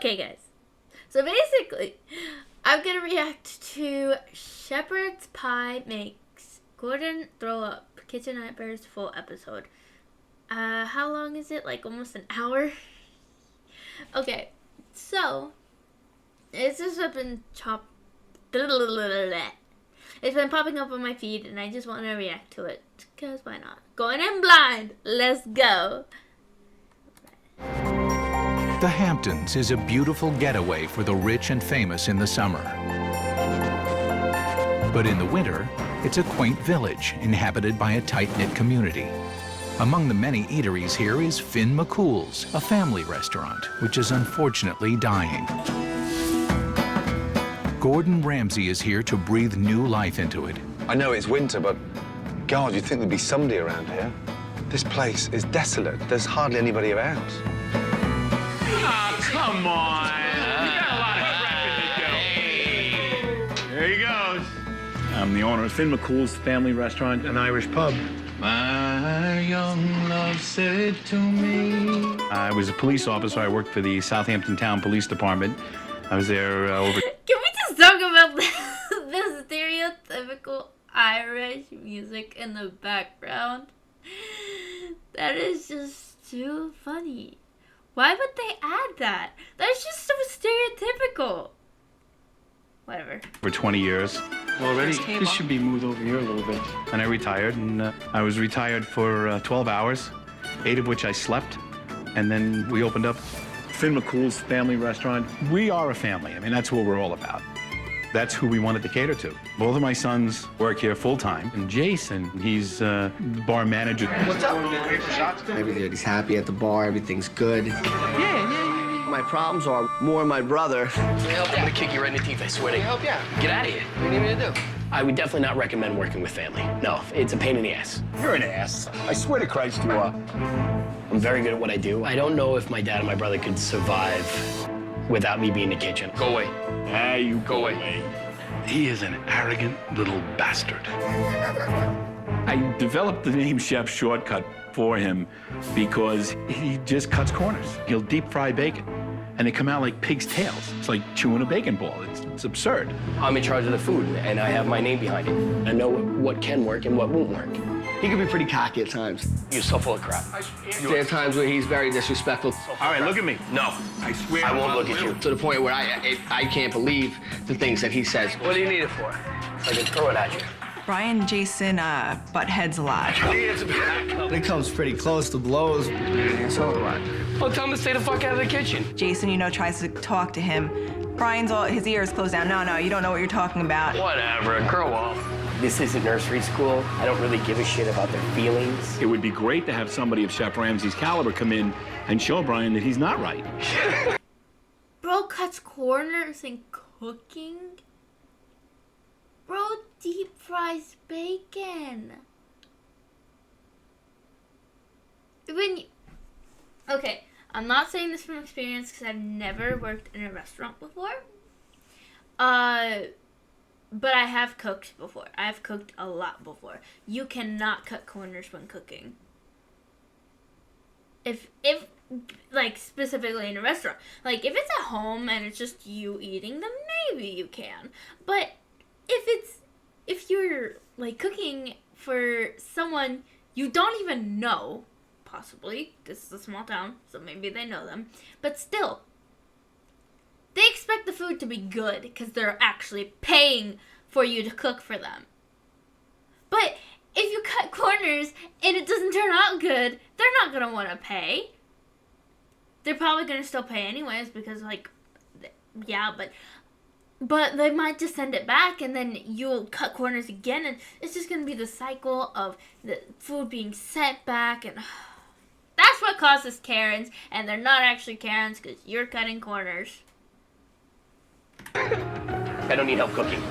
Okay, guys. So basically, I'm gonna react to Shepherd's Pie makes Gordon throw up Kitchen Nightmares full episode. How long is it? Like almost an hour? Okay, so it's just been it's been popping up on my feed, and I just want to react to it. Because why not? Going in blind. Let's go. The Hamptons is a beautiful getaway for the rich and famous in the summer. But in the winter, it's a quaint village inhabited by a tight-knit community. Among the many eateries here is Finn McCool's, a family restaurant, which is unfortunately dying. Gordon Ramsay is here to breathe new life into it. I know it's winter, but God, you'd think there'd be somebody around here. This place is desolate. There's hardly anybody around. Oh, come on. You got a lot of prepping to do. There he goes. I'm the owner of Finn McCool's Family Restaurant and Irish Pub. My young love said to me. I was a police officer. I worked for the Southampton Town Police Department. I was there over... Can we just talk about the stereotypical Irish music in the background? That is just too funny. Why would they add that? That's just so stereotypical. Whatever. For 20 years. Already? This should be moved over here a little bit. And I retired, and I was retired for 12 hours, 8 of which I slept. And then we opened up Finn McCool's Family Restaurant. We are a family. I mean, that's what we're all about. That's who we wanted to cater to. Both of my sons work here full-time. And Jason, he's bar manager. What's up? Everybody's happy at the bar. Everything's good. Yeah. My problems are more my brother. I'm gonna kick you right in the teeth, I swear to you. Help, yeah. Get out of here. What do you need me to do? I would definitely not recommend working with family. No, it's a pain in the ass. You're an ass. I swear to Christ you are. I'm very good at what I do. I don't know if my dad and my brother could survive without me being in the kitchen. Go away. Hey, you go away. He is an arrogant little bastard. I developed the name Chef Shortcut for him because he just cuts corners. He'll deep fry bacon, and they come out like pig's tails. It's like chewing a bacon ball. It's absurd. I'm in charge of the food, and I have my name behind it. I know what can work and what won't work. He can be pretty cocky at times. You're so full of crap. There are times where he's very disrespectful. All right, look at me. No, I swear I won't look at you. To the point where I can't believe the things that he says. What do you need it for? I can throw it at you. Brian and Jason butt heads a lot. It comes pretty close to blows. So do I. Well, tell him to stay the fuck out of the kitchen. Jason, tries to talk to him. Brian's his ears closed down. No, you don't know what you're talking about. Whatever, grow up. This isn't nursery school. I don't really give a shit about their feelings. It would be great to have somebody of Chef Ramsay's caliber come in and show Brian that he's not right. Bro cuts corners in cooking. Bro deep fries bacon. Okay, I'm not saying this from experience because I've never worked in a restaurant before. But I have cooked before. I've cooked a lot before. You cannot cut corners when cooking. If like specifically in a restaurant. Like if it's at home and it's just you eating, then maybe you can. But if you're like cooking for someone you don't even know, possibly, this is a small town, so maybe they know them, but still, they expect the food to be good because they're actually paying for you to cook for them. But if you cut corners and it doesn't turn out good, they're not going to want to pay. They're probably going to still pay anyways because, like, yeah, but they might just send it back and then you'll cut corners again and it's just going to be the cycle of the food being sent back, and that's what causes Karens, and they're not actually Karens because you're cutting corners. I don't need help cooking.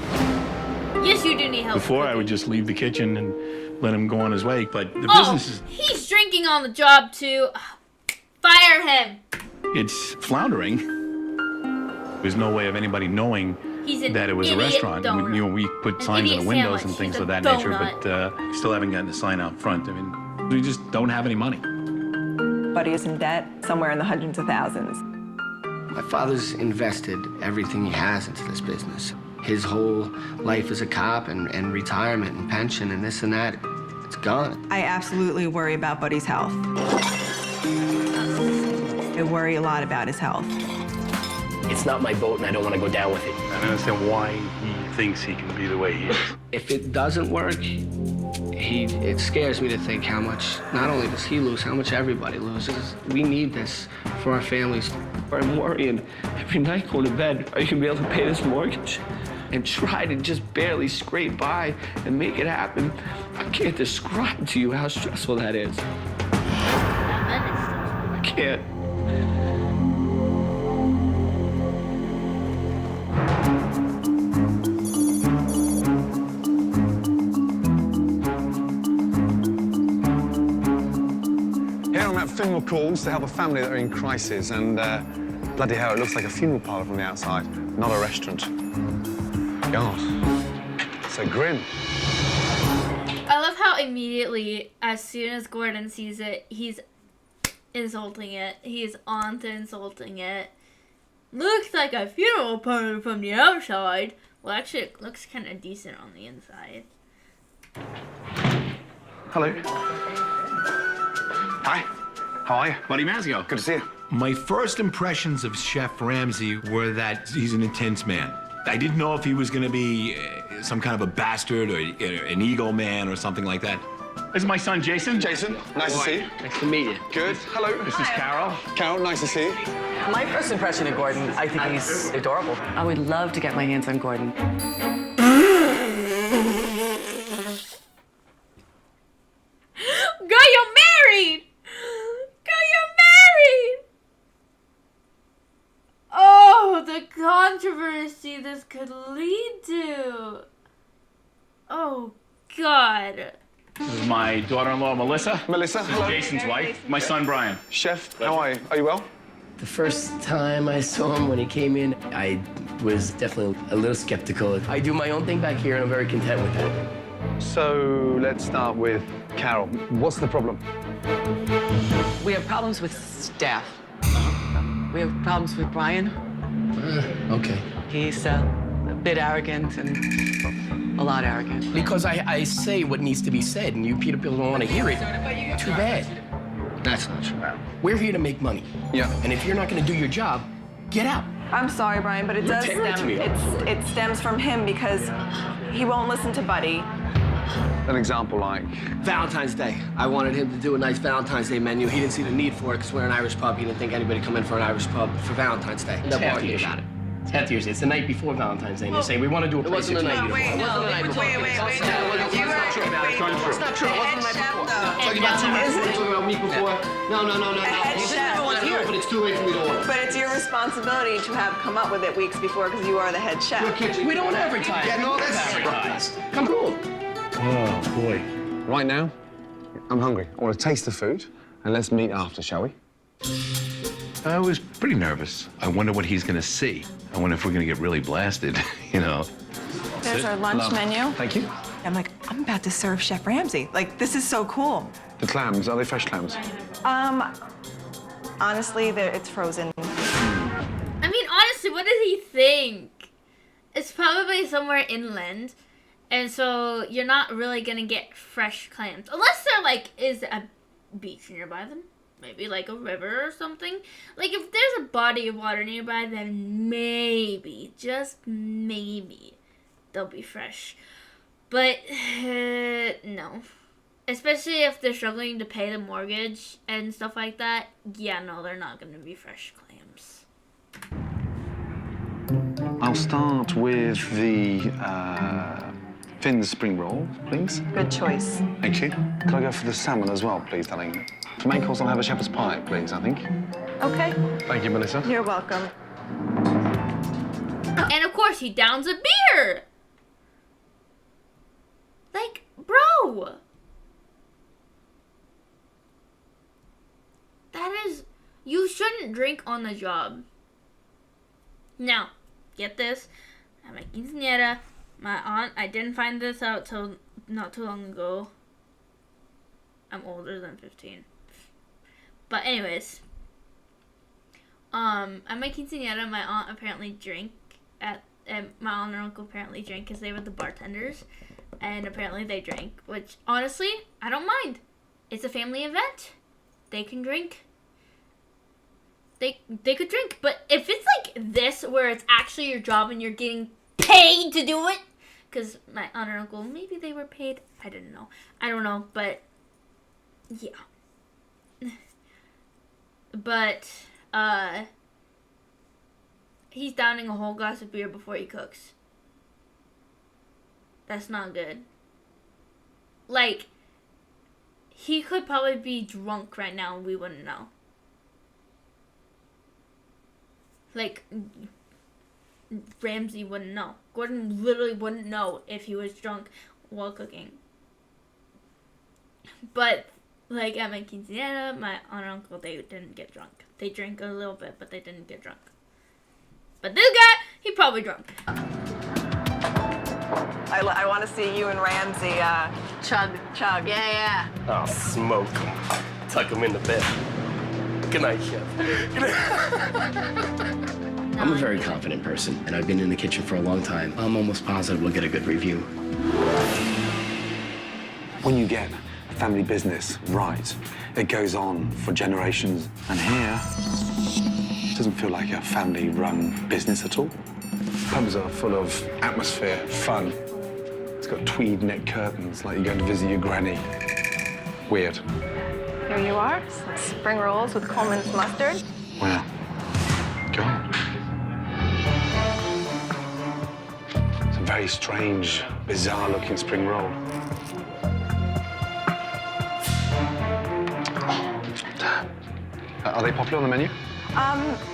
Yes, you do need help. Before, cooking. I would just leave the kitchen and let him go on his way, but the Oh, business is... he's drinking on the job too. Fire him. It's floundering. There's no way of anybody knowing He's an that it was a idiot restaurant. donut. We put An signs in idiot the windows sandwich. and things He's of a that nature, donut. but still haven't gotten a sign out front. I mean, we just don't have any money. Buddy is in debt somewhere in the hundreds of thousands. My father's invested everything he has into this business. His whole life as a cop and retirement and pension and this and that, it's gone. I absolutely worry about Buddy's health. I worry a lot about his health. It's not my boat, and I don't want to go down with it. I don't understand why he thinks he can be the way he is. If it doesn't work, it scares me to think how much, not only does he lose, how much everybody loses. We need this for our families. I'm worrying every night going to bed, are you gonna be able to pay this mortgage? And try to just barely scrape by and make it happen. I can't describe to you how stressful that is. I can't. Here I'm at Finn McCool's to help a family that are in crisis, and bloody hell, it looks like a funeral parlour from the outside, not a restaurant. God, so grim. I love how immediately, as soon as Gordon sees it, he's insulting it. He's on to insulting it. Looks like a funeral parlor from the outside. Well, actually, it looks kind of decent on the inside. Hello. Hi. How are you? Buddy Mazzio. Good to see you. My first impressions of Chef Ramsay were that he's an intense man. I didn't know if he was going to be some kind of a bastard or an ego man or something like that. This is my son, Jason. Jason, nice to see you. Nice to meet you. Good. Hello. This is Carol. Carol, nice to see you. My first impression of Gordon, I think he's adorable. I would love to get my hands on Gordon. Girl, you're married! Girl, you're married! Oh, the controversy this could lead to. Oh, God. This is my daughter-in-law, Melissa. Melissa, hello. Jason's wife. My son, Brian. Chef, how are you? Are you well? The first time I saw him when he came in, I was definitely a little skeptical. I do my own thing back here, and I'm very content with that. So let's start with Carol. What's the problem? We have problems with staff. We have problems with Brian. Okay. He's a bit arrogant and a lot arrogant. Because I say what needs to be said, and you people don't want to hear it. Too bad. That's not true. We're here to make money. Yeah. And if you're not going to do your job, get out. I'm sorry, Brian, but it does tearing stem. to me. It stems from him because he won't listen to Buddy. An example like? Valentine's Day. I wanted him to do a nice Valentine's Day menu. He didn't see the need for it because we're an Irish pub. He didn't think anybody come in for an Irish pub for Valentine's Day. It's half the Argued issue. about it. It's half the issue. It's the night before Valentine's Day, and they're saying, we want to do a It place wasn't the that's night before. beautiful. It wasn't the night before. wait. It's not true about it. It's not true. It wasn't the night before. And Talking about 2 now- weeks. We're talking about a week before. No. Head chef. But it's too late for me to order. But it's your responsibility to have come up with it weeks before because you are the head chef. We don't advertise. Yeah, no, that's advertise. Come home. Oh, boy. Right now, I'm hungry. I want to taste the food, and let's meet after, shall we? I was pretty nervous. I wonder what he's going to see. I wonder if we're going to get really blasted, you know. There's our lunch menu. Thank you. I'm like, I'm about to serve Chef Ramsay. Like, this is so cool. The clams, are they fresh clams? Honestly, it's frozen. I mean, honestly, what does he think? It's probably somewhere inland, and so you're not really gonna get fresh clams. Unless there, like, is a beach nearby them. Maybe, like, a river or something. Like, if there's a body of water nearby, then maybe, just maybe, they'll be fresh. But, no. Especially if they're struggling to pay the mortgage and stuff like that. Yeah, no, they're not gonna be fresh clams. I'll start with the Finn's spring roll, please. Good choice. Thank you. Could I go for the salmon as well, please, darling? For main course, I'll have a shepherd's pie, please, I think. Okay. Thank you, Melissa. You're welcome. And of course, he downs a beer! Like, bro! That is... You shouldn't drink on the job. Now, get this. I'm a quinceañera. My aunt, I didn't find this out till not too long ago. I'm older than 15. But anyways. at my quinceañera, my aunt apparently drank my aunt and uncle apparently drank because they were the bartenders, and apparently they drank, which honestly, I don't mind. It's a family event. They can drink. They could drink, but if it's like this, where it's actually your job and you're getting paid to do it, because my aunt and uncle, maybe they were paid. I don't know, but yeah. But he's downing a whole glass of beer before he cooks. That's not good. Like, he could probably be drunk right now and we wouldn't know. Like, Ramsey wouldn't know. Gordon literally wouldn't know if he was drunk while cooking. But, like, at my quinceañera, my aunt and uncle, they didn't get drunk. They drank a little bit, but they didn't get drunk. But this guy, he probably drunk. I want to see you and Ramsey chug. Yeah. I'll smoke him. Tuck him in the bed. Good night, Chef. I'm a very confident person, and I've been in the kitchen for a long time. I'm almost positive we'll get a good review. When you get a family business right, it goes on for generations. And here, it doesn't feel like a family-run business at all. Pubs are full of atmosphere, fun. It's got tweed neck curtains, like you're going to visit your granny. Weird. Here you are, some spring rolls with Coleman's mustard. Wow. God. It's a very strange, bizarre-looking spring roll. Are they popular on the menu?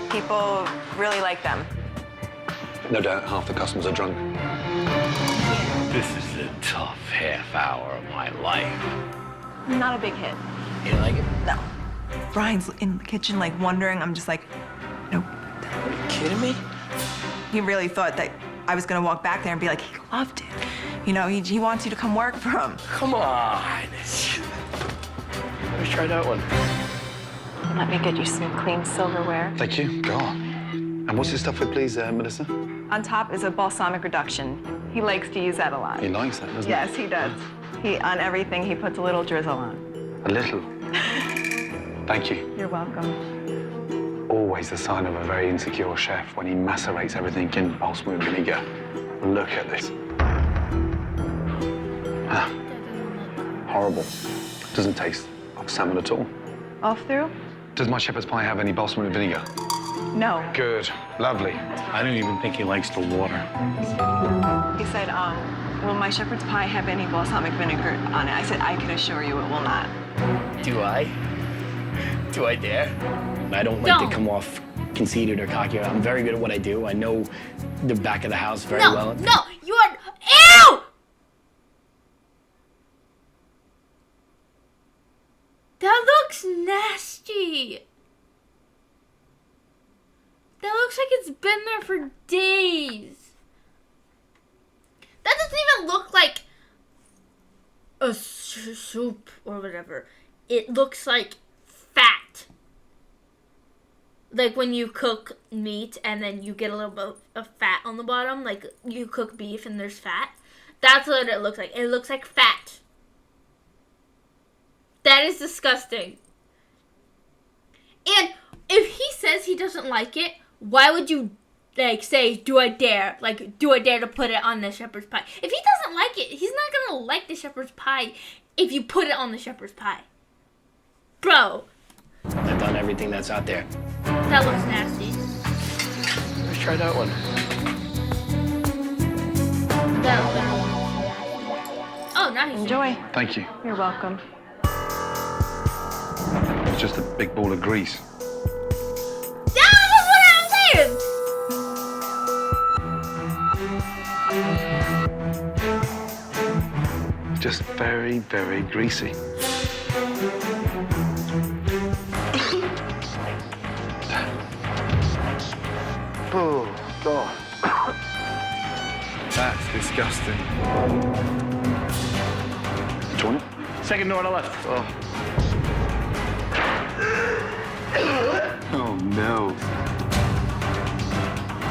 People really like them. No doubt half the customers are drunk. This is a tough half hour of my life. Not a big hit. You like it? No. Brian's in the kitchen, like, wondering. I'm just like, nope. Are you kidding me? He really thought that I was gonna walk back there and be like, he loved it. You know, he wants you to come work for him. Come on. Let's try that one. Let me get you some clean silverware. Thank you. God. And what's this stuff with, please, Melissa? On top is a balsamic reduction. He likes to use that a lot. He likes that, doesn't he? Yes, he does. On everything, he puts a little drizzle on. A little. Thank you. You're welcome. Always the sign of a very insecure chef when he macerates everything in balsamic vinegar. Look at this. Ah. Horrible. Doesn't taste of salmon at all. Off through? Does my shepherd's pie have any balsamic vinegar? No. Good. Lovely. I don't even think he likes the water. He said, will my shepherd's pie have any balsamic vinegar on it? I said, I can assure you it will not. Do I? Do I dare? I don't like to come off conceited or cocky. I'm very good at what I do. I know the back of the house very well. No, you are. Ew! That looks nasty. That looks like it's been there for days. That doesn't even look like a soup or whatever. It looks like fat. Like when you cook meat and then you get a little bit of fat on the bottom. Like you cook beef and there's fat. That's what it looks like. It looks like fat. That is disgusting. And if he says he doesn't like it, why would you, like, say, do I dare? Like, do I dare to put it on the shepherd's pie? If he doesn't like it, he's not going to like the shepherd's pie if you put it on the shepherd's pie. Bro. I've done everything that's out there. That looks nasty. Let's try that one. Oh, nice. Enjoy. Thank you. You're welcome. It's just a big ball of grease. That's what I'm saying! Just very, very greasy. Oh, God. That's disgusting. Do you want it? Second door on the left. Oh. Oh, no.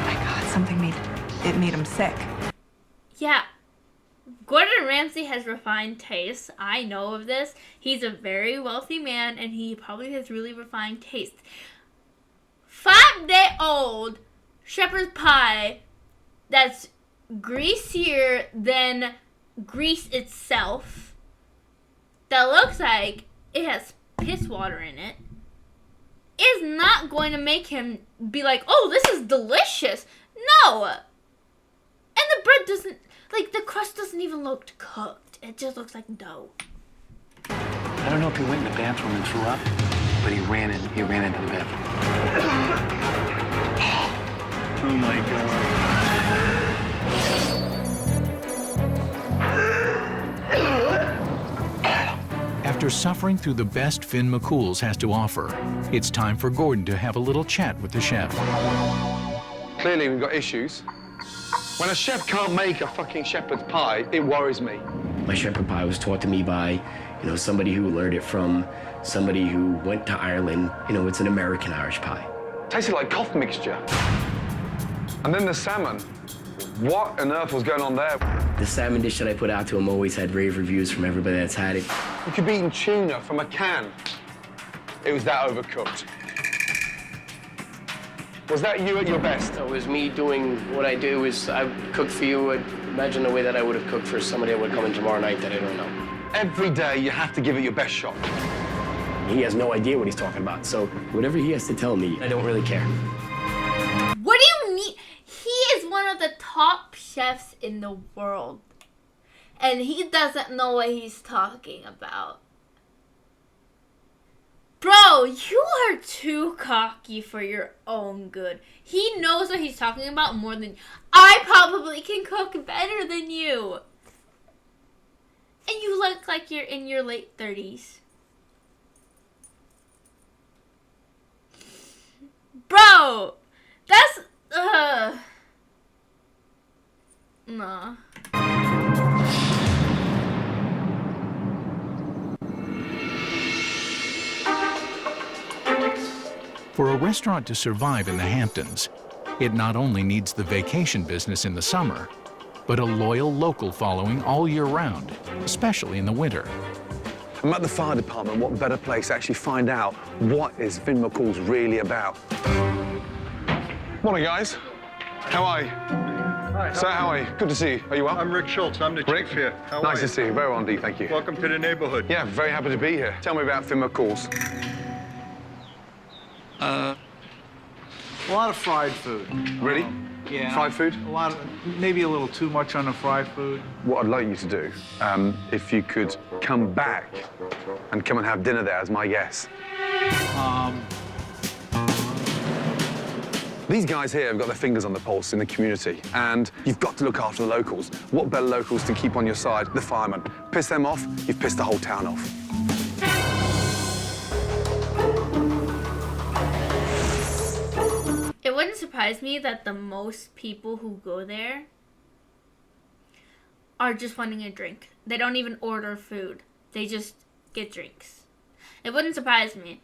My God, something made him sick. Yeah. Gordon Ramsay has refined tastes. I know of this. He's a very wealthy man, and he probably has really refined tastes. 5-day-old shepherd's pie that's greasier than grease itself, that looks like it has piss water in it, is not going to make him be like, oh, this is delicious. No. And the bread doesn't, like, the crust doesn't even look cooked. It just looks like dough. I don't know if he went in the bathroom and threw up, but he ran into the bathroom. Oh my God. After suffering through the best Finn McCool's has to offer, it's time for Gordon to have a little chat with the chef. Clearly, we've got issues. When a chef can't make a fucking shepherd's pie, it worries me. My shepherd pie was taught to me by, somebody who learned it from somebody who went to Ireland. It's an American Irish pie. Tasted like cough mixture. And then the salmon. What on earth was going on there? The salmon dish that I put out to him always had rave reviews from everybody that's had it. You could be eating tuna from a can. It was that overcooked. Was that you at your best? It was me doing what I do. I cooked for you. Imagine the way that I would have cooked for somebody that would come in tomorrow night that I don't know. Every day you have to give it your best shot. He has no idea what he's talking about, so whatever he has to tell me, I don't really care. What do you mean? He is one of the top chefs in the world, and he doesn't know what he's talking about. Bro, you are too cocky for your own good. He knows what he's talking about more than... I probably can cook better than you. And you look like you're in your late 30s. Bro, that's... Nah. For a restaurant to survive in the Hamptons, it not only needs the vacation business in the summer, but a loyal local following all year round, especially in the winter. I'm at the fire department. What better place to actually find out what is Finn McCool's really about? Morning, guys. How are you? Hi. Sir, how are you? Good to see you. Are you well? I'm Rick Schultz. I'm the chief here. How are nice you? to see you. Very well indeed, thank you. Welcome to the neighborhood. Yeah, very happy to be here. Tell me about Finn McCool's. A lot of fried food. Really? Yeah. Fried food? Maybe a little too much on the fried food. What I'd like you to do, if you could come back and come and have dinner there as my guest. These guys here have got their fingers on the pulse in the community, and you've got to look after the locals. What better locals to keep on your side? The firemen. Piss them off, you've pissed the whole town off. It wouldn't surprise me that the most people who go there are just wanting a drink. They don't even order food. They just get drinks. It wouldn't surprise me.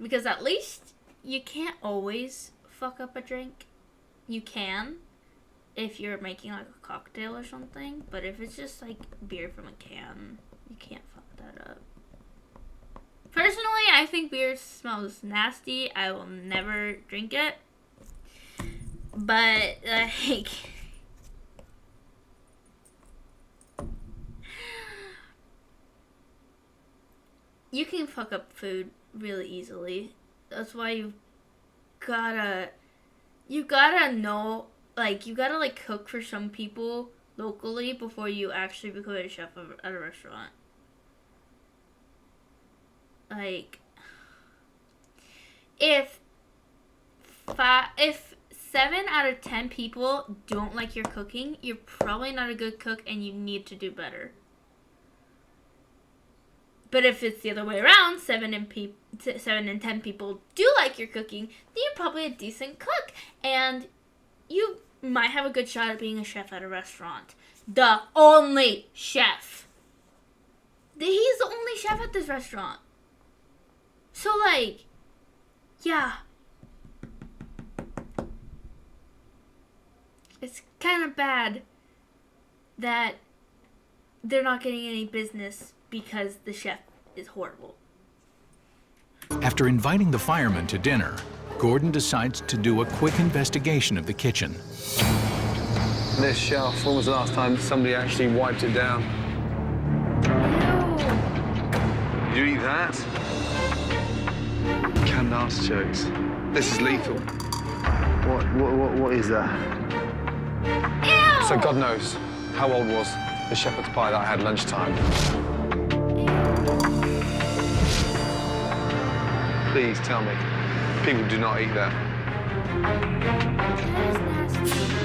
Because at least you can't always fuck up a drink. You can if you're making like a cocktail or something. But if it's just like beer from a can, you can't fuck that up. Personally, I think beer smells nasty. I will never drink it. But, like... you can fuck up food really easily. That's why you gotta know, like, you gotta, like, cook for some people locally before you actually become a chef at a restaurant. Like, if 7 out of 10 people don't like your cooking, you're probably not a good cook and you need to do better. But if it's the other way around, 7 and 10 people do like your cooking, then you're probably a decent cook and you might have a good shot at being a chef at a restaurant. The only chef. He's the only chef at this restaurant. So, like, Yeah. It's kind of bad that they're not getting any business because the chef is horrible. After inviting the firemen to dinner, Gordon decides to do a quick investigation of the kitchen. This shelf, when was the last time somebody actually wiped it down? Did you eat that? Canned artichokes. This is lethal. What is that? Ew! So God knows how old was the shepherd's pie that I had lunchtime. Please tell me, people do not eat that.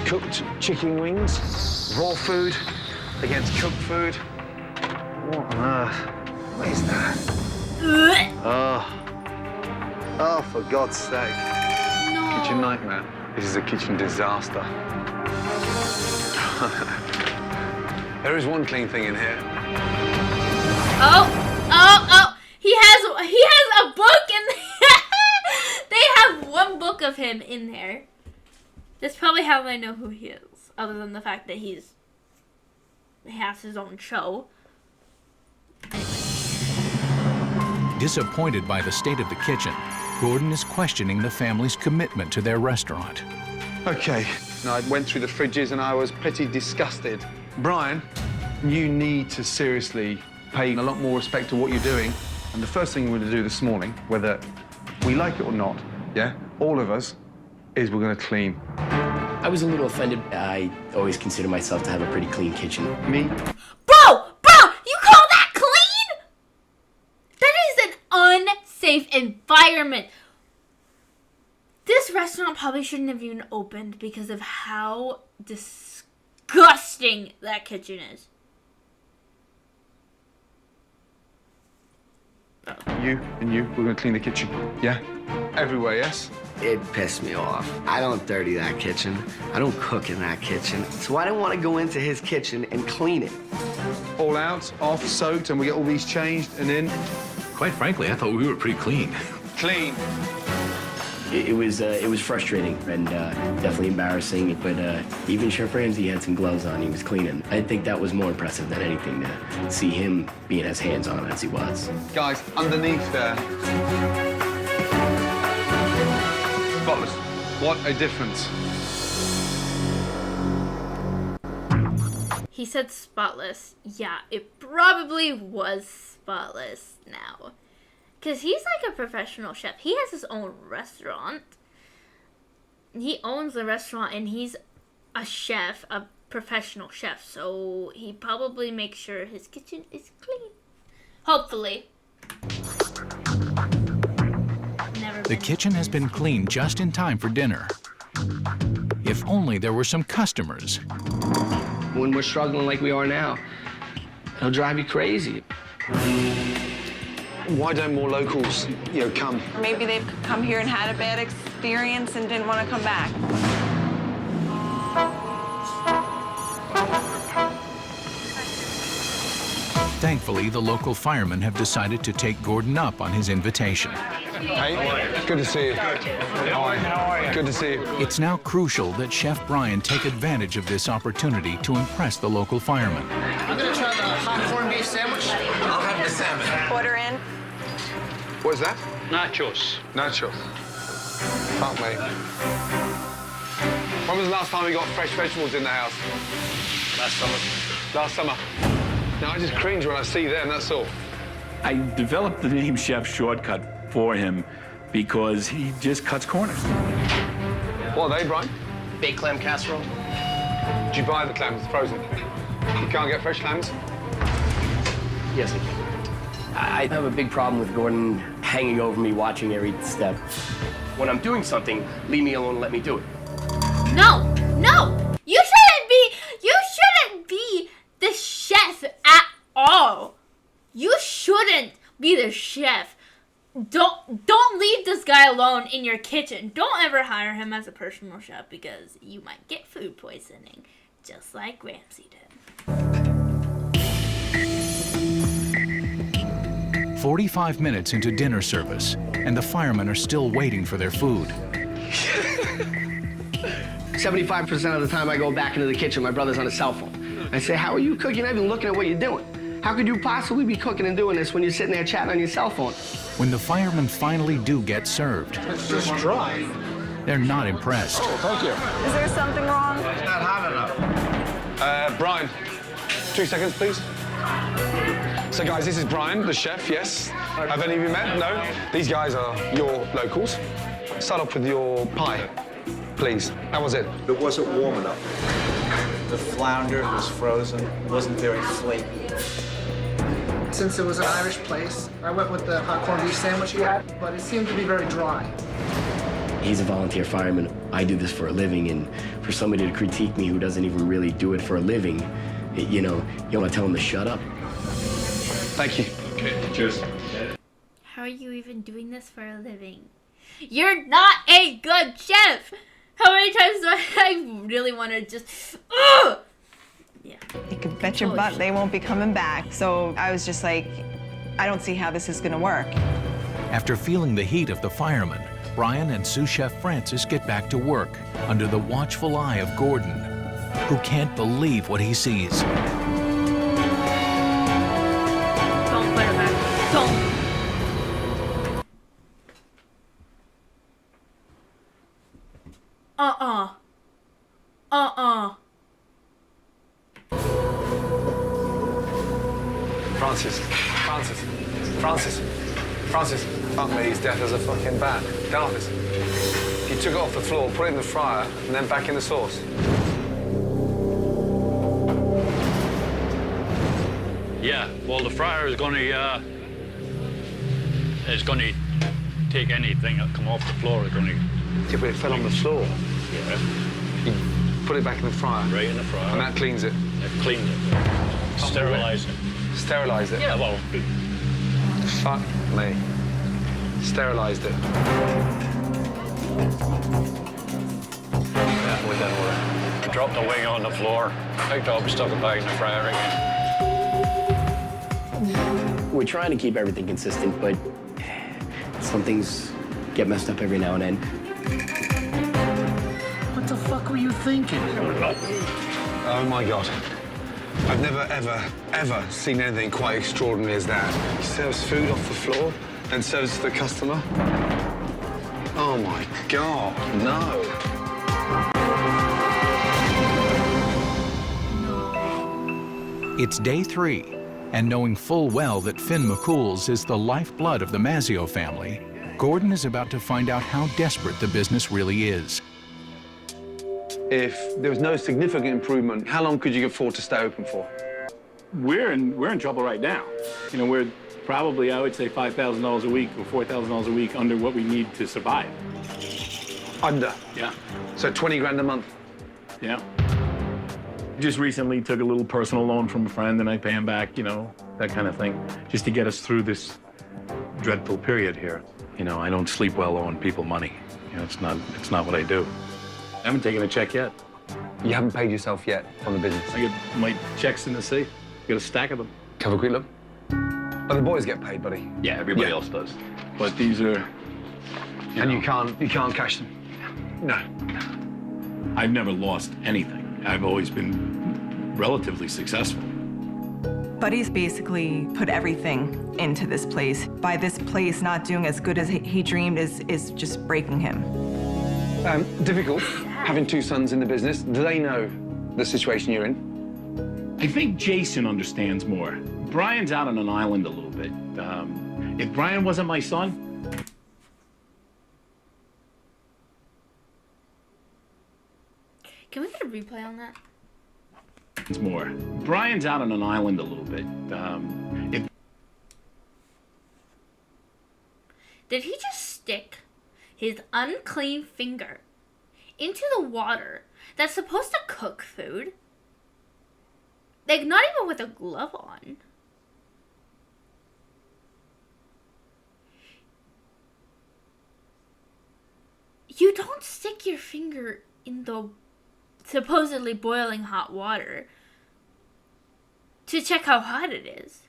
Cooked chicken wings, raw food against cooked food. What on earth? What is that? Oh, for God's sake. No. Kitchen nightmare. This is a kitchen disaster. There is one clean thing in here. Oh! He has a book in there. They have one book of him in there. That's probably how I know who he is, other than the fact that he has his own show. Disappointed by the state of the kitchen, Gordon is questioning the family's commitment to their restaurant. Okay. Now, I went through the fridges and I was pretty disgusted. Brian, you need to seriously pay a lot more respect to what you're doing. And the first thing we're going to do this morning, whether we like it or not, yeah, all of us, is we're going to clean. I was a little offended. I always consider myself to have a pretty clean kitchen. Me? Bro! You call that clean? That is an unsafe environment. This restaurant probably shouldn't have even opened because of how disgusting that kitchen is. You and you, we're going to clean the kitchen, yeah? Everywhere, yes? It pissed me off. I don't dirty that kitchen. I don't cook in that kitchen. So I didn't want to go into his kitchen and clean it. All out, off, soaked, and we get all these changed and in. Quite frankly, I thought we were pretty clean. Clean. It was frustrating and definitely embarrassing, but even Chef Ramsay had some gloves on. He was cleaning. I think that was more impressive than anything to see him being as hands-on as he was. Guys, underneath there. Spotless. What a difference. He said spotless. Yeah, it probably was spotless now. Because he's like a professional chef. He has his own restaurant. He owns the restaurant and he's a chef, a professional chef. So he probably makes sure his kitchen is clean. Hopefully. The kitchen has been cleaned just in time for dinner. If only there were some customers. When we're struggling like we are now, it'll drive you crazy. Why don't more locals, come? Maybe they've come here and had a bad experience and didn't want to come back. Thankfully, the local firemen have decided to take Gordon up on his invitation. Hey, good to see you. How are you? Good to see you. It's now crucial that Chef Brian take advantage of this opportunity to impress the local firemen. I'm gonna try the hot corned beef sandwich. I'll have the salmon. Order in. What is that? Nachos. Nachos. Fuck me. When was the last time we got fresh vegetables in the house? Last summer. Now, I just cringe when I see them, that's all. I developed the name Chef Shortcut for him because he just cuts corners. What are they, Brian? Baked clam casserole. Did you buy the clams frozen? You can't get fresh clams? Yes, I can. I have a big problem with Gordon hanging over me, watching every step. When I'm doing something, leave me alone and let me do it. No! You shouldn't be the chef at all. You shouldn't be the chef. Don't leave this guy alone in your kitchen. Don't ever hire him as a personal chef because you might get food poisoning, just like Ramsay did. 45 minutes into dinner service, and the firemen are still waiting for their food. 75% of the time I go back into the kitchen, my brother's on his cell phone. I say, how are you cooking? You're not even looking at what you're doing. How could you possibly be cooking and doing this when you're sitting there chatting on your cell phone? When the firemen finally do get served, It's just dry. they're not impressed. Oh, thank you. Is there something wrong? It's not hot enough. Brian, 2 seconds, please. So, guys, this is Brian, the chef, yes. Have any of you met? No? These guys are your locals. Start off with your pie, please. How was it? It wasn't warm enough. The flounder was frozen. It wasn't very flaky. Since it was an Irish place, I went with the hot corned beef sandwich he had, but it seemed to be very dry. He's a volunteer fireman. I do this for a living, and for somebody to critique me who doesn't even really do it for a living, you want to tell him to shut up. Thank you. Okay, cheers. How are you even doing this for a living? You're not a good chef! How many times do I really want to just... Ugh! Yeah. You could bet your butt they won't be coming back. So I was just like, I don't see how this is gonna work. After feeling the heat of the firemen, Brian and sous chef Francis get back to work under the watchful eye of Gordon, who can't believe what he sees. Don't put it back. Don't. Francis, fuck me, he's deaf as a fucking bat. Darvis, you took it off the floor, put it in the fryer, and then back in the sauce. Yeah, well, the fryer is going to take anything that come off the floor. It's going to. Yeah, but it fell on the floor. Yeah. You put it back in the fryer. Right in the fryer. And that cleans it. It cleaned it. Sterilise it. Sterilise it? Yeah, well. Fuck me. Sterilised it. Yeah, we done all right. I dropped the wing on the floor, picked up, stuck it back in the fryer again. We're trying to keep everything consistent, but some things get messed up every now and then. What the fuck were you thinking? Oh my God. I've never, ever seen anything quite extraordinary as that. He serves food off the floor, then serves to the customer. Oh my God, no. It's day 3, and knowing full well that Finn McCool's is the lifeblood of the Mazzio family, Gordon is about to find out how desperate the business really is. If there was no significant improvement, how long could you afford to stay open for? We're in trouble right now. You know, we're probably, I would say, $5,000 a week or $4,000 a week under what we need to survive. Under? Yeah. So 20 grand a month? Yeah. Just recently took a little personal loan from a friend and I pay him back, you know, that kind of thing, just to get us through this dreadful period here. You know, I don't sleep well owing people money. You know, it's not what I do. I haven't taken a check yet. You haven't paid yourself yet on the business? I get my checks in the safe. Got a stack of them. Have a quick look. Oh, the boys get paid, buddy. Yeah, everybody else does. But these are... And you can't cash them? No. I've never lost anything. I've always been relatively successful. Buddy's basically put everything into this place. By this place not doing as good as he dreamed is just breaking him. Difficult, having 2 sons in the business. Do they know the situation you're in? I think Jason understands more. Brian's out on an island a little bit. If Brian wasn't my son... Can we get a replay on that? It's more. Brian's out on an island a little bit. Did he just stick his unclean finger into the water that's supposed to cook food? Like, not even with a glove on. You don't stick your finger in the supposedly boiling hot water to check how hot it is.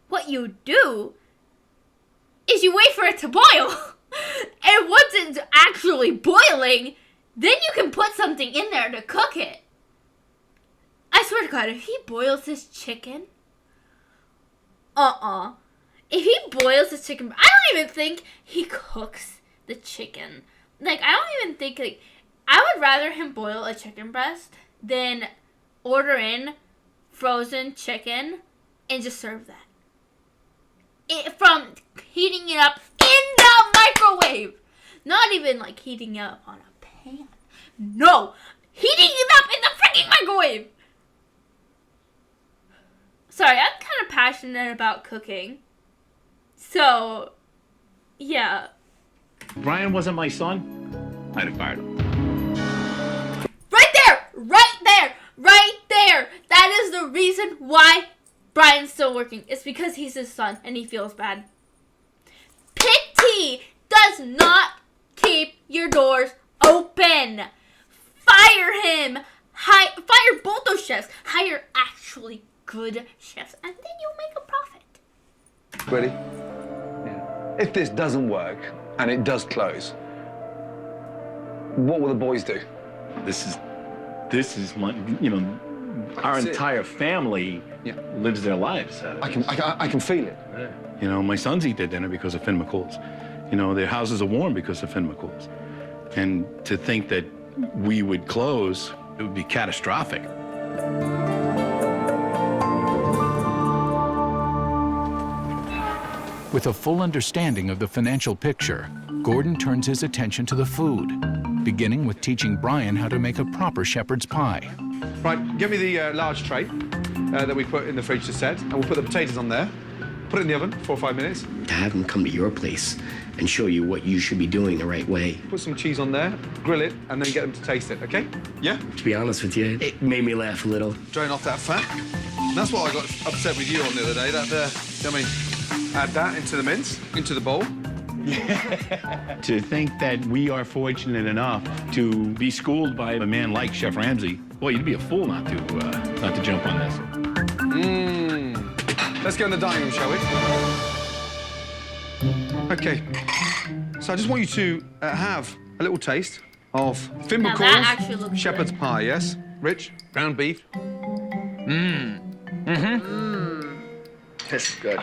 What you do is you wait for it to boil. And once it's actually boiling, then you can put something in there to cook it. I swear to God, if he boils his chicken, if he boils his chicken, I don't even think he cooks the chicken. Like, I don't even think, like, I would rather him boil a chicken breast than order in frozen chicken and just serve that. From heating it up in the microwave. Not even, like, heating it up on a pan. No! Heating it up in the freaking microwave! Sorry, I'm kind of passionate about cooking. So, yeah. Brian wasn't my son, I'd have fired him. Right there! Right there! Right there! That is the reason why Brian's still working. It's because he's his son and he feels bad. Pity does not keep your doors open. Fire him! Fire both those chefs. Hire actually good chefs and then you'll make a profit. Ready? If this doesn't work and it does close, what will the boys do? This is my, our entire family lives their lives. I can feel it. My sons eat their dinner because of Finn McCool's. Their houses are warm because of Finn McCool's. And to think that we would close, it would be catastrophic. With a full understanding of the financial picture, Gordon turns his attention to the food, beginning with teaching Brian how to make a proper shepherd's pie. Right, give me the large tray that we put in the fridge to set, and we'll put the potatoes on there. Put it in the oven, 4 or 5 minutes. To have him come to your place and show you what you should be doing the right way. Put some cheese on there, grill it, and then get them to taste it, okay? Yeah? To be honest with you, it made me laugh a little. Drain off that fat. That's what I got upset with you on the other day, add that into the mince, into the bowl. To think that we are fortunate enough to be schooled by a man like Chef Ramsay, well, you'd be a fool not to jump on this. Let's go in the dining room, shall we? Okay. So I just want you to have a little taste of Finn McCool's shepherd's pie, yes? Rich, ground beef. This is good.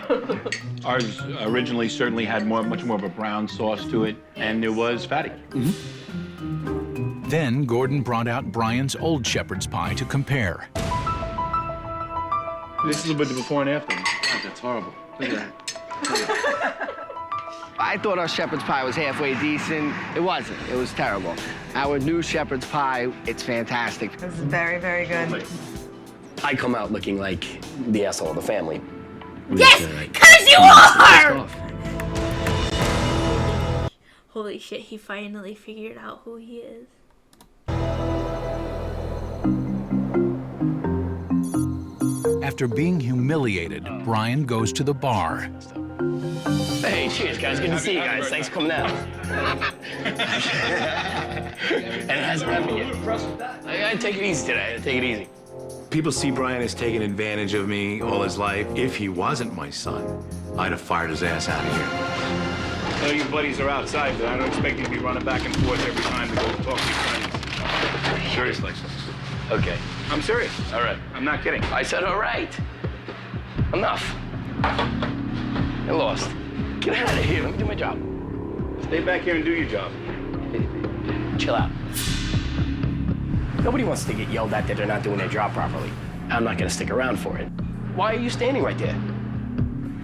Ours originally certainly had much more of a brown sauce to it, and it was fatty. Then Gordon brought out Brian's old shepherd's pie to compare. This is a bit of before and after. God, that's horrible. Look at that. I thought our shepherd's pie was halfway decent. It wasn't. It was terrible. Our new shepherd's pie, it's fantastic. It's very, very good. I come out looking like the asshole of the family. Yes, because you are! Holy shit, he finally figured out who he is. After being humiliated, Brian goes to the bar. Hey, cheers, guys. Good to see you guys. Thanks for coming out. And it hasn't happened yet. I take it easy today. Take it easy. People see Brian as taking advantage of me all his life. If he wasn't my son, I'd have fired his ass out of here. I know your buddies are outside, but I don't expect you to be running back and forth every time to go talk to your friends. Seriously. Okay. I'm serious. All right. I'm not kidding. I said all right. Enough. I lost. Get out of here. Let me do my job. Stay back here and do your job. Chill out. Nobody wants to get yelled at that they're not doing their job properly. I'm not gonna stick around for it. Why are you standing right there?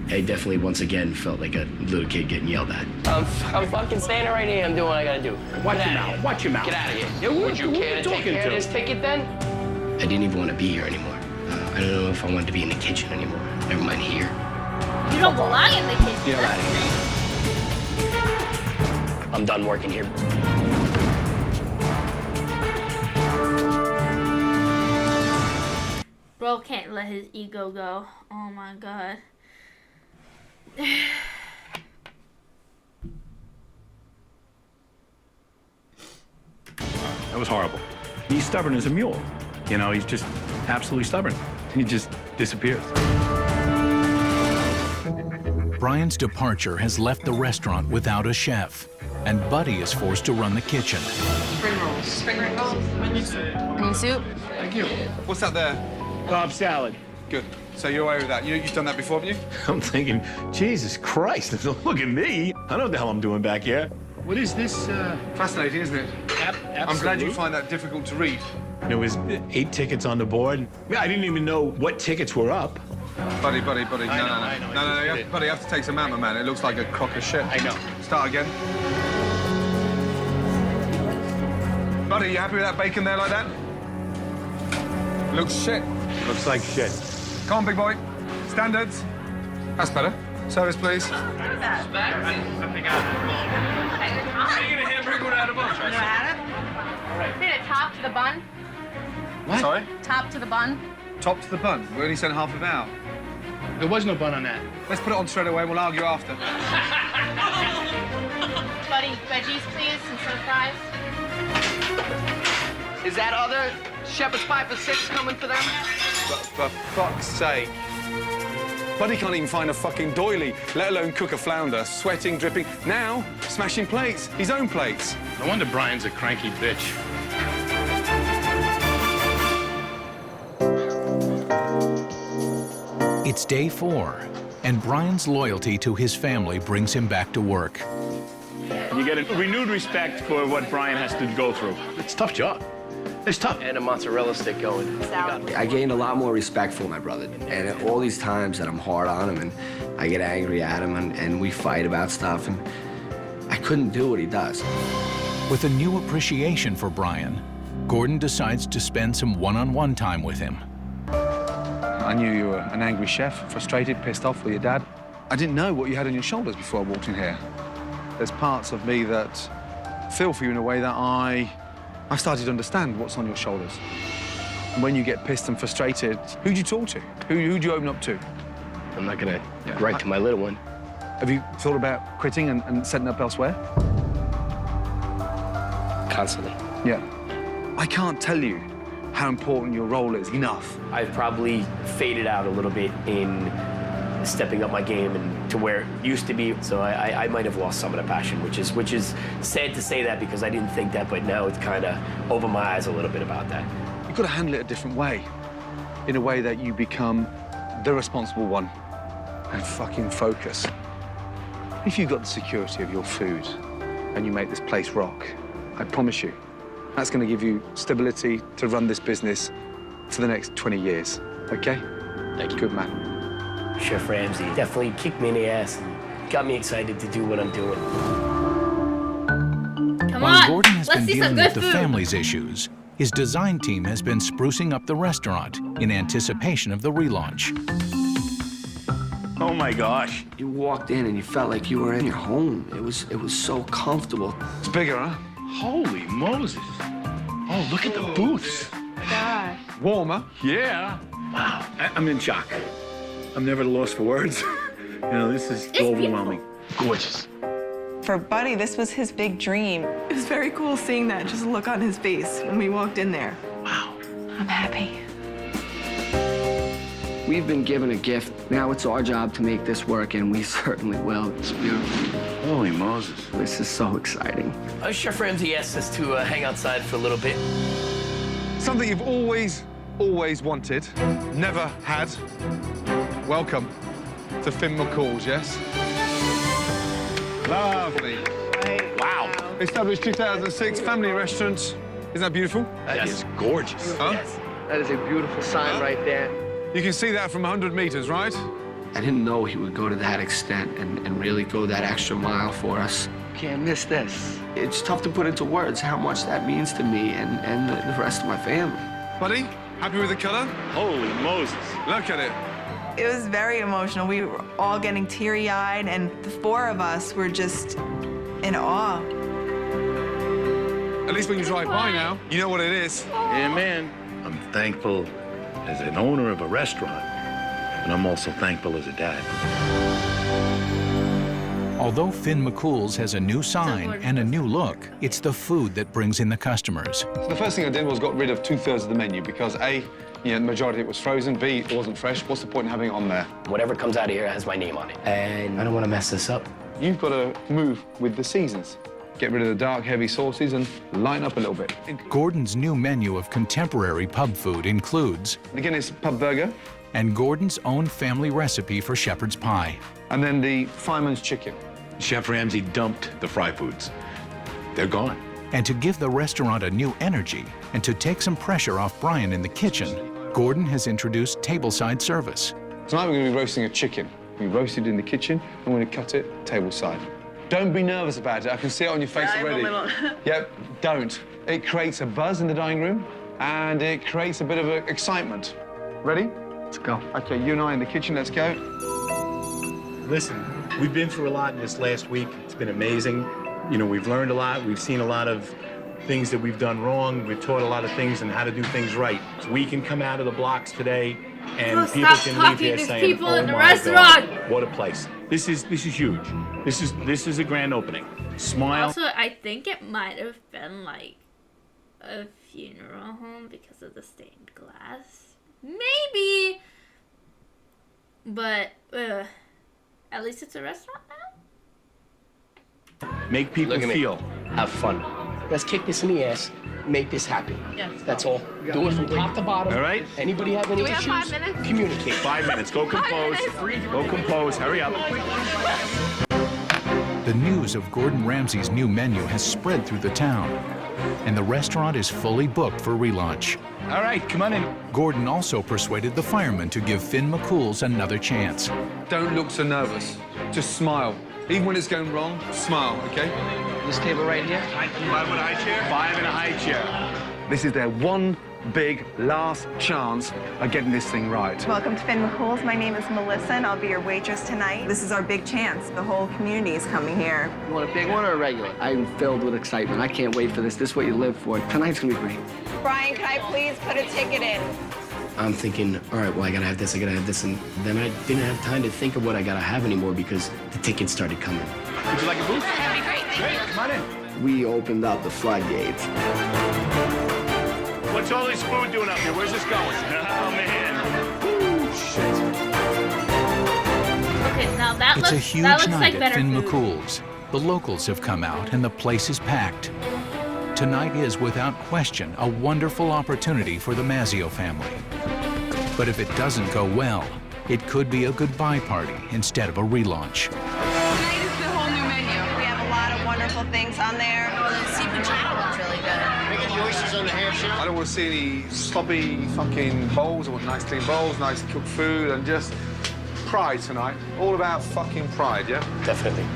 I definitely, once again, felt like a little kid getting yelled at. I'm fucking standing right here. I'm doing what I gotta do. Watch your mouth. Watch your mouth. Get out of here. Would you care to take care of this ticket then? I didn't even want to be here anymore. I don't know if I wanted to be in the kitchen anymore. Never mind here. You don't belong in the kitchen. Get out of here. I'm done working here. Bro can't let his ego go. Oh my god. That was horrible. He's stubborn as a mule. He's just absolutely stubborn. He just disappears. Brian's departure has left the restaurant without a chef, and Buddy is forced to run the kitchen. Spring rolls. Spring rolls. Onion soup. Thank you. What's that there? Cobb salad. Good. So you're away with that. You've done that before, haven't you? I'm thinking, Jesus Christ, look at me. I know what the hell I'm doing back here. What is this? Fascinating, isn't it? I'm glad you find that difficult to read. There was 8 tickets on the board. Yeah, I didn't even know what tickets were up. Buddy. No. Buddy, you have to take some out, my man. It looks like a crock of shit. I know. Start again. Buddy, you happy with that bacon there like that? Looks shit. Looks like shit. Come on, big boy. Standards. That's better. Service, please. Top to the bun. What? Sorry? Top to the bun. Top to the bun. We only sent half of it out. There was no bun on that. Let's put it on straight away. We'll argue after. Buddy, veggies, please, and some fries. Is that other shepherd's pie for 6 coming for them? But for fuck's sake. Buddy can't even find a fucking doily, let alone cook a flounder, sweating, dripping. Now, smashing plates, his own plates. No wonder Brian's a cranky bitch. It's day 4, and Brian's loyalty to his family brings him back to work. You get a renewed respect for what Brian has to go through. It's a tough job. It's tough. And a mozzarella stick going. I gained a lot more respect for my brother. And all these times that I'm hard on him and I get angry at him and we fight about stuff, and I couldn't do what he does. With a new appreciation for Brian, Gordon decides to spend some one-on-one time with him. I knew you were an angry chef, frustrated, pissed off with your dad. I didn't know what you had on your shoulders before I walked in here. There's parts of me that feel for you in a way that I started to understand what's on your shoulders. And when you get pissed and frustrated, who do you talk to? Who do you open up to? I'm not gonna write to my little one. Have you thought about quitting and setting up elsewhere? Constantly. Yeah. I can't tell you how important your role is enough. I've probably faded out a little bit in stepping up my game and to where it used to be. So I might have lost some of the passion, which is sad to say that because I didn't think that, but now it's kind of opened my eyes a little bit about that. You've got to handle it a different way, in a way that you become the responsible one and fucking focus. If you've got the security of your food and you make this place rock, I promise you, that's going to give you stability to run this business for the next 20 years, okay? Thank you. Good man. Chef Ramsay definitely kicked me in the ass and got me excited to do what I'm doing. Come While on, Gordon has let's been see some dealing with good the food. family's issues, his design team has been sprucing up the restaurant in anticipation of the relaunch. Oh my gosh. You walked in and you felt like you were in your home. It was so comfortable. It's bigger, huh? Holy Moses. Oh, look at the booths. Gosh. Warmer. Yeah. Wow. I'm in shock. I'm never at a loss for words. You know, this is overwhelming. Gorgeous. For Buddy, this was his big dream. It was very cool seeing that just look on his face when we walked in there. Wow. I'm happy. We've been given a gift. Now it's our job to make this work, and we certainly will. It's beautiful. Holy Moses. This is so exciting. Chef Ramsay asked us to hang outside for a little bit. Something you've always wanted, never had. Welcome to Finn McCool's, yes? Lovely. Wow. Established 2006, family restaurant. Isn't that beautiful? That is gorgeous. Huh? Yes. That is a beautiful sign right there. You can see that from 100 meters, right? I didn't know he would go to that extent and really go that extra mile for us. Can't miss this. It's tough to put into words how much that means to me and the rest of my family. Buddy, happy with the color? Holy Moses. Look at it. It was very emotional. We were all getting teary-eyed, and the 4 of us were just in awe. At least when you drive by now, you know what it is. Yeah, man. I'm thankful as an owner of a restaurant, and I'm also thankful as a dad. Although Finn McCool's has a new sign and a new look, it's the food that brings in the customers. So the first thing I did was got rid of 2/3 of the menu because A, the majority of it was frozen, B, it wasn't fresh. What's the point in having it on there? Whatever comes out of here has my name on it. And I don't want to mess this up. You've got to move with the seasons. Get rid of the dark, heavy sauces and lighten up a little bit. Gordon's new menu of contemporary pub food includes... Again, it's pub burger. And Gordon's own family recipe for shepherd's pie. And then the fireman's chicken. Chef Ramsay dumped the fry foods. They're gone. And to give the restaurant a new energy and to take some pressure off Brian in the kitchen, Gordon has introduced tableside service. Tonight we're going to be roasting a chicken. We roasted in the kitchen. I'm going to cut it tableside. Don't be nervous about it. I can see it on your face already. Yep, don't. It creates a buzz in the dining room and it creates a bit of excitement. Ready? Let's go. Okay, you and I in the kitchen, let's go. Listen, we've been through a lot in this last week. It's been amazing. You know, we've learned a lot. We've seen a lot of things that we've done wrong. We've taught a lot of things and how to do things right. So we can come out of the blocks today and people can leave here saying, people oh in the my restaurant. God, what a place. This is huge. This is a grand opening. Smile. Also, I think it might have been like a funeral home because of the stained glass. Maybe. But at least it's a restaurant now. Make people feel. Have fun. Let's kick this in the ass. Make this happen. Yes. That's all. Do it from top to bottom. All right? Anybody have any Do we have issues? 5 minutes? Communicate. 5 minutes. Go compose. Go compose. Hurry up. The news of Gordon Ramsay's new menu has spread through the town, and the restaurant is fully booked for relaunch. All right, come on in. Gordon also persuaded the firemen to give Finn McCool's another chance. Don't look so nervous. Just smile. Even when it's going wrong, smile, okay? This table right here? 5 in a high chair? 5 in a high chair. This is their one big last chance of getting this thing right. Welcome to Finn McCool's. My name is Melissa, and I'll be your waitress tonight. This is our big chance. The whole community is coming here. You want a big one or a regular? I'm filled with excitement. I can't wait for this. This is what you live for. Tonight's gonna be great. Brian, can I please put a ticket in? I'm thinking, all right, well, I gotta have this, and then I didn't have time to think of what I gotta have anymore because the tickets started coming. Would you like a booth? That'd be great. Thank you. Come on in. We opened up the floodgates. What's all this food doing up here? Where's this going? Oh, man. Ooh, shit. Okay, now that It's looks, a huge that looks night like at better Finn food. McCool's. The locals have come out and the place is packed. Tonight is, without question, a wonderful opportunity for the Mazzio family. But if it doesn't go well, it could be a goodbye party instead of a relaunch. Tonight is the whole new menu. We have a lot of wonderful things on there. The seafood chowder looks really good. I don't want to see any sloppy fucking bowls. I want nice clean bowls, nice cooked food, and just pride tonight. All about fucking pride, yeah? Definitely.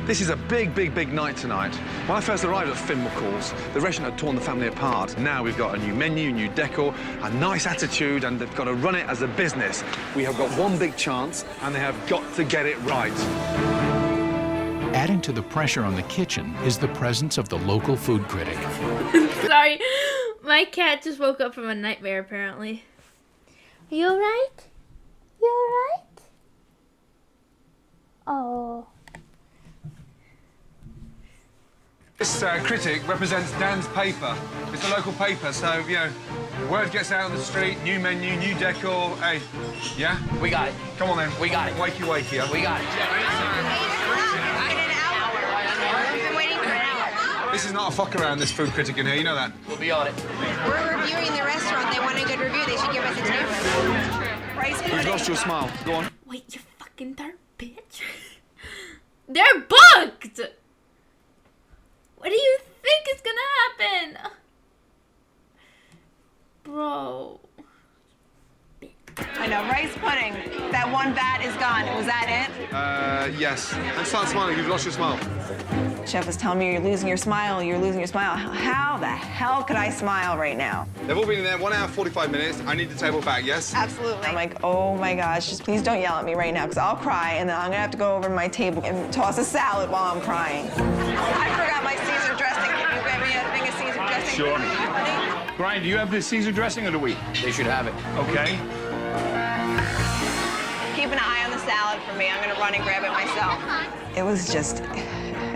This is a big, big, big night tonight. When I first arrived at Finn McCool's, the restaurant had torn the family apart. Now we've got a new menu, new decor, a nice attitude, and they've got to run it as a business. We have got one big chance, and they have got to get it right. Adding to the pressure on the kitchen is the presence of the local food critic. Sorry, my cat just woke up from a nightmare, apparently. Are you alright? You alright? Oh. This critic represents Dan's paper. It's a local paper, so, you know, word gets out on the street, new menu, new decor. Hey, yeah? We got it. Come on, then. We got it. Wakey, wakey, yeah? We got it. This is not a fuck around, this food critic in here, you know that? We'll be on it. We're reviewing the restaurant. They want a good review. They should give us a tip. You've lost your smile. Go on. Wait, you fucking darn bitch. They're booked! What do you think is gonna happen? Bro. I know, rice pudding. That one vat is gone. Was that it? Yes. And start smiling. You've lost your smile. Chef was telling me you're losing your smile. You're losing your smile. How the hell could I smile right now? They've all been in there 1 hour, 45 minutes. I need the table back, yes? Absolutely. I'm like, oh my gosh, just please don't yell at me right now, because I'll cry, and then I'm gonna have to go over to my table and toss a salad while I'm crying. I forgot my Caesar dressing. Can you get me a thing of Caesar dressing? Sure. Brian, do you have the Caesar dressing or do we? They should have it. Keep Okay. keep an eye on the salad for me. I'm gonna run and grab it myself. It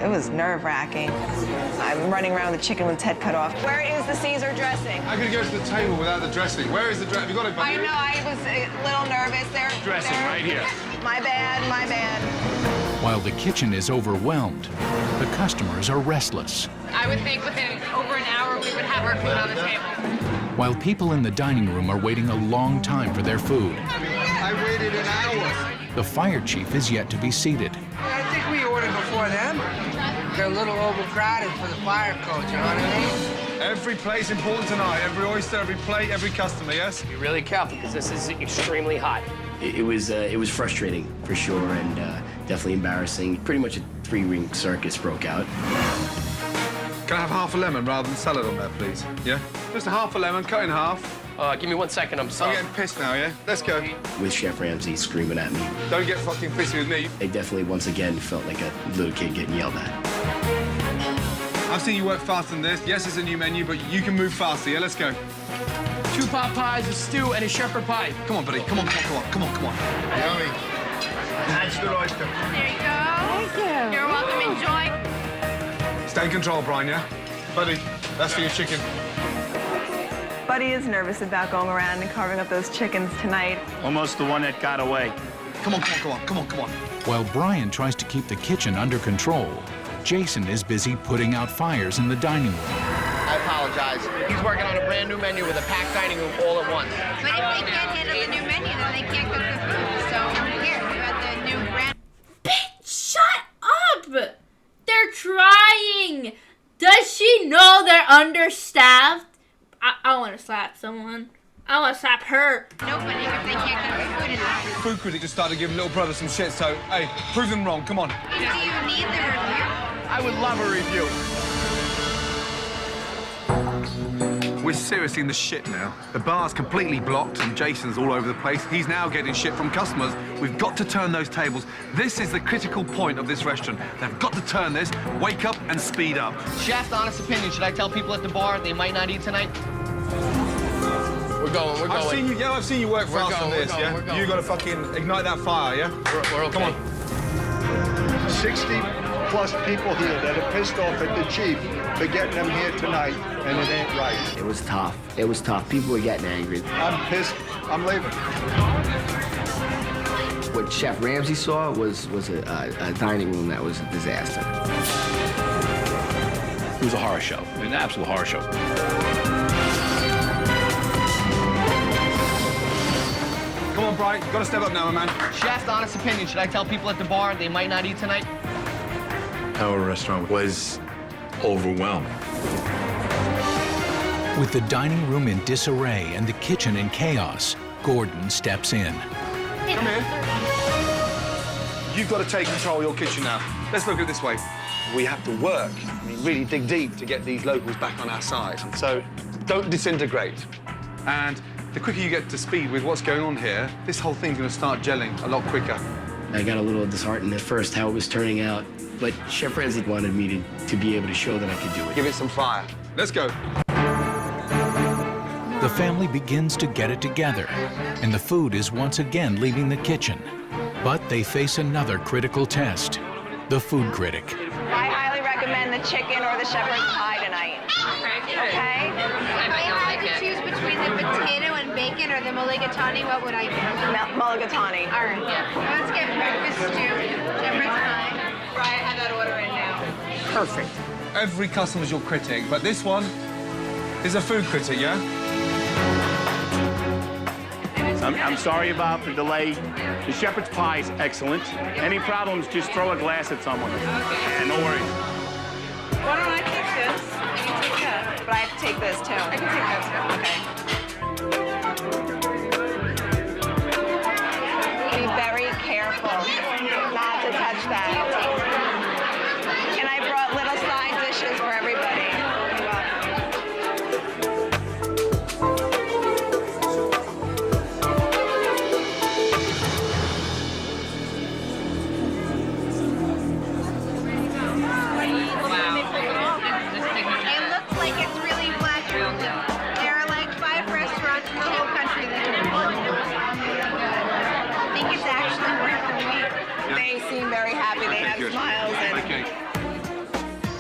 was nerve-wracking. I'm running around with the chicken with its head cut off. Where is the Caesar dressing? How can you go to the table without the dressing? Where is the dressing? Have you got it, buddy? I know, I was a little nervous there. Dressing right here. My bad, my bad. While the kitchen is overwhelmed, the customers are restless. I would think within over an hour we would have our food on the table. While people in the dining room are waiting a long time for their food, I waited an hour. the fire chief is yet to be seated. I think we ordered before them. They're a little overcrowded for the fire code, you know what I mean? Every plate's important tonight. Every oyster, every plate, every customer, yes? Be really careful because this is extremely hot. It was frustrating for sure, and definitely embarrassing. Pretty much a three-ring circus broke out. Can I have half a lemon rather than salad on there, please? Yeah? Just a half a lemon, cut in half. Give me 1 second, I'm sorry. I'm getting pissed now, yeah? Let's go. With Chef Ramsay screaming at me. Don't get fucking pissy with me. I definitely, once again, felt like a little kid getting yelled at. I've seen you work faster than this. Yes, it's a new menu, but you can move faster, yeah? Let's go. 2 pot pies, a stew, and a shepherd pie. Come on, buddy. Come on. Yummy. That's the oyster. There you go. Thank you. You're welcome. Enjoy. Stay in control, Brian, yeah? Buddy, that's for your chicken. Buddy is nervous about going around and carving up those chickens tonight. Almost the one that got away. Come on. While Brian tries to keep the kitchen under control, Jason is busy putting out fires in the dining room. I apologize. He's working on a brand new menu with a packed dining room all at once. But if they can't handle the new menu, then they can't cook the food. So here, you got the new brand. Bitch, shut up! They're trying! Does she know they're understaffed? I want to slap someone. I want to slap her. Nobody, if they can't cook the food in the Food critic just started giving little brother some shit, so, hey, prove them wrong. Come on. Do you need the review? I would love a review. We're seriously in the shit now. The bar's completely blocked and Jason's all over the place. He's now getting shit from customers. We've got to turn those tables. This is the critical point of this restaurant. They've got to turn this, wake up and speed up. Chef, honest opinion, should I tell people at the bar they might not eat tonight? We're going. I've seen you work fast on this, yeah? You got to fucking ignite that fire, yeah? We're okay. Come on. 60+ people here that are pissed off at the chief for getting them here tonight, and it ain't right. It was tough. People were getting angry. I'm pissed. I'm leaving. What Chef Ramsay saw was a dining room that was a disaster. It was a horror show, an absolute horror show. Come on, Brian. You've got to step up now, my man. Chef, honest opinion, should I tell people at the bar they might not eat tonight? Our restaurant was overwhelmed. With the dining room in disarray and the kitchen in chaos, Gordon steps in. Come here. You've got to take control of your kitchen now. Let's look at it this way. We have to work, really dig deep to get these locals back on our side. So don't disintegrate. And the quicker you get to speed with what's going on here, this whole thing's going to start gelling a lot quicker. I got a little disheartened at first how it was turning out, but Chef Ramsay wanted me to be able to show that I could do it. Give it some fire. Let's go. The family begins to get it together, and the food is once again leaving the kitchen. But they face another critical test, the food critic. I highly recommend the chicken or the shepherd's pie tonight. Okay? If I had to choose between the potato and bacon or the mulligatawny, what would I do? Mulligatawny. All right. Let's get breakfast stew, shepherd's pie. Brian, have that order in now. Perfect. Every customer's your critic, but this one is a food critic, yeah? I'm sorry about the delay. The shepherd's pie is excellent. Any problems, just throw a glass at someone. And no worries. Why don't I take this? You can take that. But I have to take this, too. I can take that, too. Okay. Be very careful not to touch that. And I brought little side dishes for everybody. It looks like it's really black.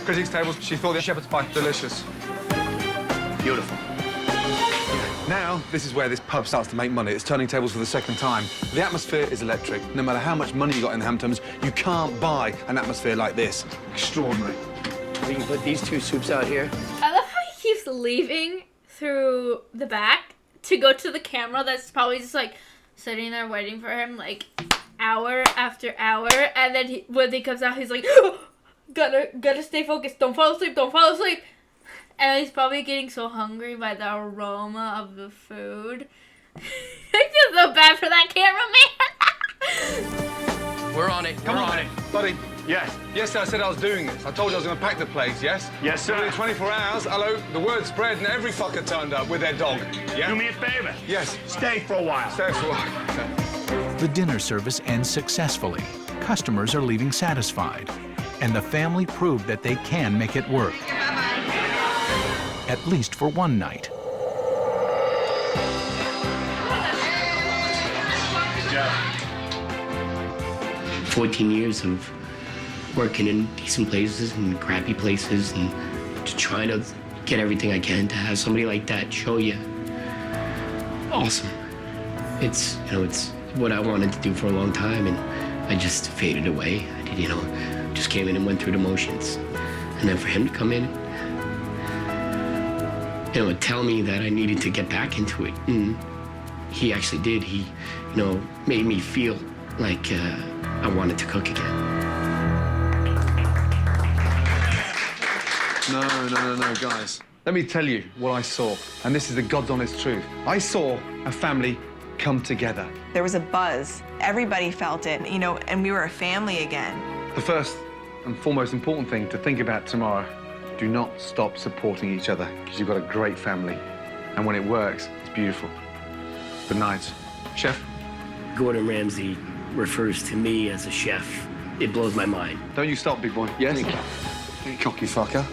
critics' tables. She thought the shepherd's pie delicious. Beautiful. Now, this is where this pub starts to make money. It's turning tables for the second time. The atmosphere is electric. No matter how much money you got in Hamptons, you can't buy an atmosphere like this. Extraordinary. We can put these two soups out here. I love how he keeps leaving through the back to go to the camera that's probably just like sitting there waiting for him like hour after hour, and then when he comes out he's like gotta stay focused, don't fall asleep. And he's probably getting so hungry by the aroma of the food. I feel so bad for that cameraman. We're on it. Come on, buddy. Yes. Yes, I said I was doing this. I told you I was going to pack the place, yes? Yes, sir. Within 24 hours, hello, the word spread and every fucker turned up with their dog. Yeah? Do me a favor. Yes. Stay for a while. Stay for a while. The dinner service ends successfully. Customers are leaving satisfied. And the family proved that they can make it work. At least for one night. Good job. 14 years of working in decent places and crappy places and just trying to get everything I can to have somebody like that show you. Awesome. It's, it's what I wanted to do for a long time, and I just faded away. I did, just came in and went through the motions. And then for him to come in, tell me that I needed to get back into it. And he actually did. He, made me feel like I wanted to cook again. No, guys. Let me tell you what I saw, and this is the God's honest truth. I saw a family come together. There was a buzz. Everybody felt it, and we were a family again. The first and foremost important thing to think about tomorrow, do not stop supporting each other, because you've got a great family. And when it works, it's beautiful. Good night. Chef? Gordon Ramsay refers to me as a chef. It blows my mind. Don't you stop, big boy. Yes? You cocky fucker.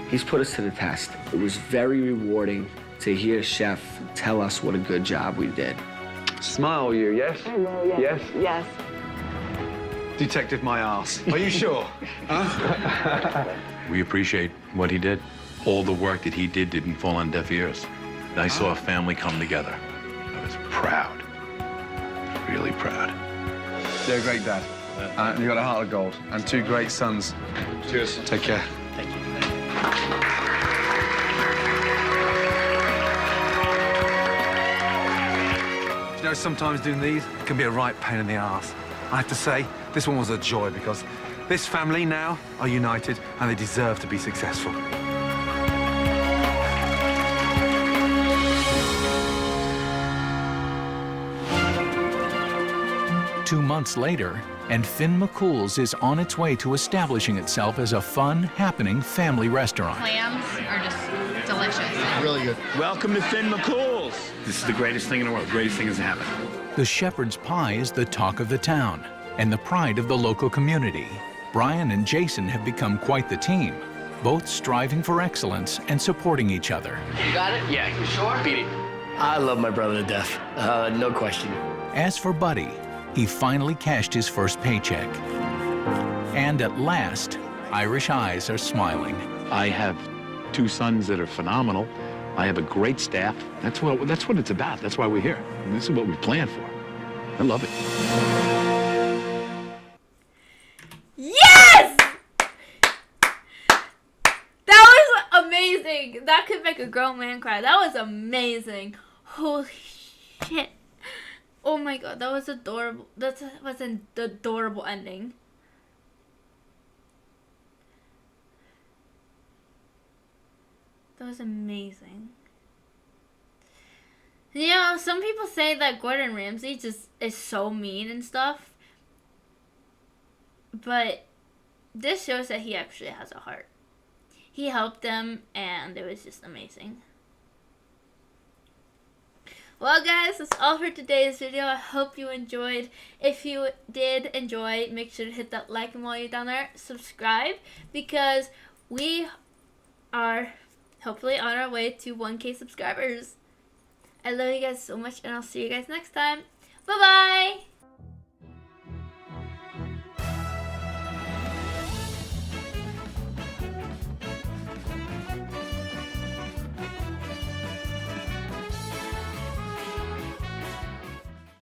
He's put us to the test. It was very rewarding to hear a chef tell us what a good job we did. Smile, you, yes? Yes? Yes. Detective my ass. Are you sure? We appreciate what he did. All the work that he did didn't fall on deaf ears. I saw a family come together. I was proud. Really proud. You're a great dad. You got a heart of gold and two great sons. Cheers. Take care. Thank you. Sometimes doing these can be a right pain in the ass. I have to say, this one was a joy because this family now are united and they deserve to be successful. 2 months later, and Finn McCool's is on its way to establishing itself as a fun, happening family restaurant. Clams are just delicious. Really good. Welcome to Finn McCool's. This is the greatest thing in the world. Greatest thing has happened. The shepherd's pie is the talk of the town and the pride of the local community. Brian and Jason have become quite the team, both striving for excellence and supporting each other. You got it? Yeah, you sure? Beat it. I love my brother to death. No question. As for Buddy, he finally cashed his first paycheck. And at last, Irish eyes are smiling. I have 2 sons that are phenomenal. I have a great staff. That's what it's about. That's why we're here. And this is what we planned for. I love it. Yes! That was amazing. That could make a grown man cry. That was amazing. Holy shit. Oh my god, that was adorable. That was an adorable ending. That was amazing. You know, some people say that Gordon Ramsay just is so mean and stuff. But this shows that he actually has a heart. He helped them and it was just amazing. Well guys, that's all for today's video. I hope you enjoyed. If you did enjoy, make sure to hit that like and while you're down there, subscribe, because we are hopefully on our way to 1K subscribers. I love you guys so much and I'll see you guys next time. Bye bye!